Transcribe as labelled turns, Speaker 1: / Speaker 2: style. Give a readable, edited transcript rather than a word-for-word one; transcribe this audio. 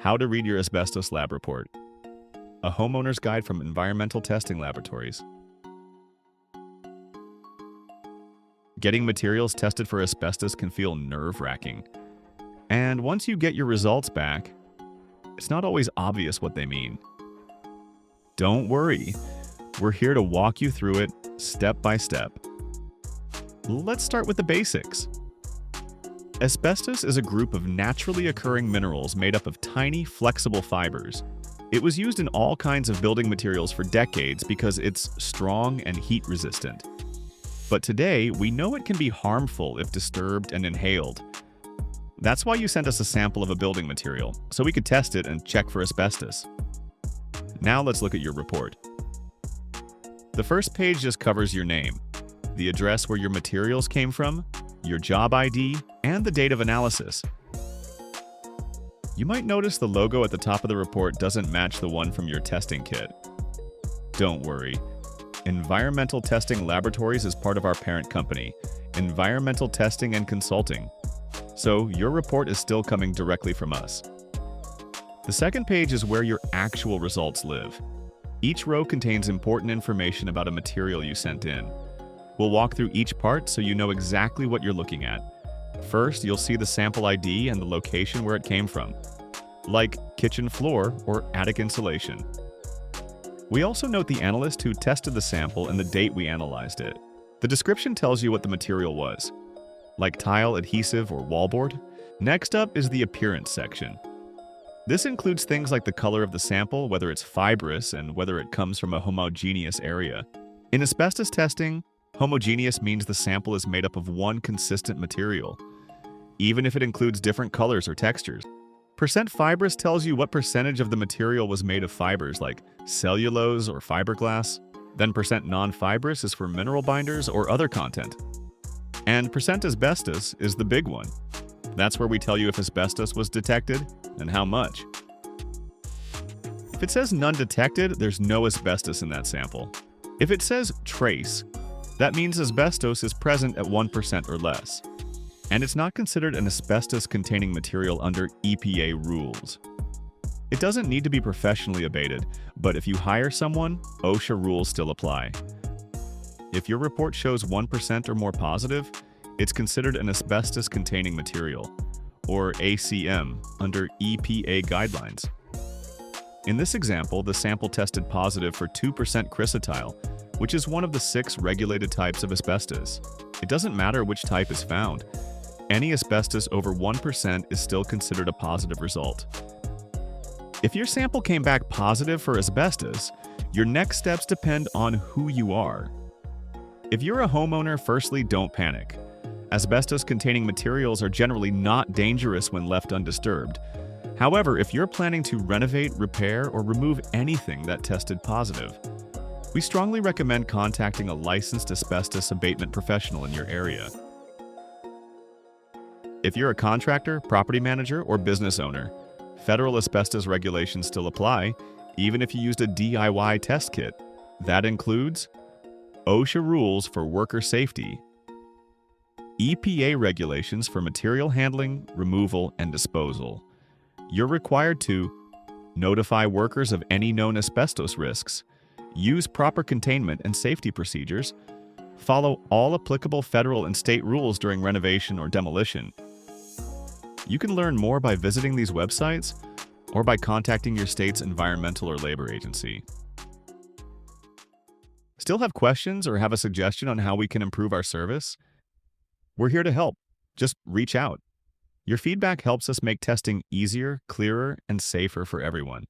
Speaker 1: How to read your asbestos lab report. A homeowner's guide from environmental testing laboratories. Getting materials tested for asbestos can feel nerve-wracking. And once you get your results back, it's not always obvious what they mean. Don't worry, we're here to walk you through it step by step. Let's start with the basics. Asbestos is a group of naturally occurring minerals made up of tiny, flexible fibers. It was used in all kinds of building materials for decades because it's strong and heat-resistant. But today, we know it can be harmful if disturbed and inhaled. That's why you sent us a sample of a building material, so we could test it and check for asbestos. Now let's look at your report. The first page just covers your name, the address where your materials came from, your job ID, and the date of analysis. You might notice the logo at the top of the report doesn't match the one from your testing kit. Don't worry. Environmental Testing Laboratories is part of our parent company, Environmental Testing and Consulting. So your report is still coming directly from us. The second page is where your actual results live. Each row contains important information about a material you sent in. We'll walk through each part so you know exactly what you're looking at. First, you'll see the sample ID and the location where it came from, like kitchen floor or attic insulation. We also note the analyst who tested the sample and the date we analyzed it. The description tells you what the material was, like tile, adhesive, or wallboard. Next up is the appearance section. This includes things like the color of the sample, whether it's fibrous, and whether it comes from a homogeneous area. In asbestos testing, homogeneous means the sample is made up of one consistent material, even if it includes different colors or textures. Percent fibrous tells you what percentage of the material was made of fibers like cellulose or fiberglass. Then percent non-fibrous is for mineral binders or other content. And percent asbestos is the big one. That's where we tell you if asbestos was detected and how much. If it says none detected, there's no asbestos in that sample. If it says trace, that means asbestos is present at 1% or less. And it's not considered an asbestos-containing material under EPA rules. It doesn't need to be professionally abated, but if you hire someone, OSHA rules still apply. If your report shows 1% or more positive, it's considered an asbestos-containing material, or ACM, under EPA guidelines. In this example, the sample tested positive for 2% chrysotile, which is one of the 6 regulated types of asbestos. It doesn't matter which type is found. Any asbestos over 1% is still considered a positive result. If your sample came back positive for asbestos, your next steps depend on who you are. If you're a homeowner, firstly, don't panic. Asbestos-containing materials are generally not dangerous when left undisturbed. However, if you're planning to renovate, repair, or remove anything that tested positive, we strongly recommend contacting a licensed asbestos abatement professional in your area. If you're a contractor, property manager, or business owner, federal asbestos regulations still apply, even if you used a DIY test kit. That includes OSHA rules for worker safety, EPA regulations for material handling, removal, and disposal. You're required to notify workers of any known asbestos risks, use proper containment and safety procedures, follow all applicable federal and state rules during renovation or demolition. You can learn more by visiting these websites or by contacting your state's environmental or labor agency. Still have questions or have a suggestion on how we can improve our service? We're here to help. Just reach out. Your feedback helps us make testing easier, clearer, and safer for everyone.